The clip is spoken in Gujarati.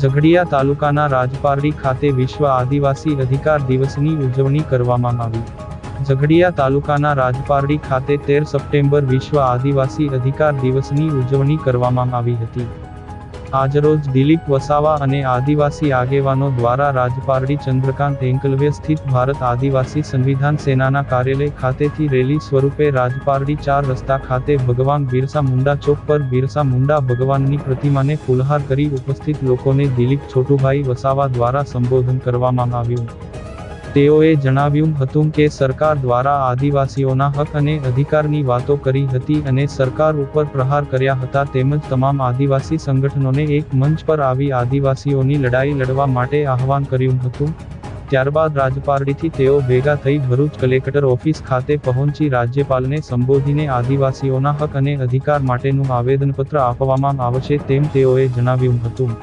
ઝઘડિયા તાલુકાના રાજપારડી ખાતે વિશ્વ આદિવાસી અધિકાર દિવસની ઉજવણી કરવામાં આવી। ઝઘડિયા તાલુકાના રાજપારડી ખાતે 13 સપ્ટેમ્બર વિશ્વ આદિવાસી અધિકાર દિવસની ઉજવણી કરવામાં આવી હતી। આજરોજ દિલીપ વસાવા અને આદિવાસી આગેવાનો દ્વારા રાજપારડી ચંદ્રકાંત એન્કલવે સ્થિત ભારત આદિવાસી સંવિધાન સેનાના કાર્યાલય ખાતેથી રેલી સ્વરૂપે રાજપારડી 4 રસ્તા ખાતે ભગવાન બિરસા મુંડા ચોક પર બિરસા મુંડા ભગવાનની પ્રતિમાને ફૂલહાર કરી ઉપસ્થિત લોકોને દિલીપ છોટુભાઈ વસાવા દ્વારા સંબોધન કરવામાં આવ્યું। તેઓએ જણાવ્યું હતું કે સરકાર દ્વારા આદિવાસીઓના હક અને અધિકારની વાતો કરી હતી અને સરકાર ઉપર પ્રહાર કર્યા હતા તેમજ તમામ આદિવાસી સંગઠનોને એક મંચ પર આવી આદિવાસીઓની લડાઈ લડવા માટે આહવાન કર્યું હતું। ત્યારબાદ રાજપારડીથી તેઓ ભેગા થઈ ભરૂચ કલેક્ટર ઓફિસ ખાતે પહોંચી રાજ્યપાલને સંબોધીને આદિવાસીઓના હક અને અધિકાર માટેનું આવેદનપત્ર આપવામાં આવશે તેમ તેઓએ જણાવ્યું હતું।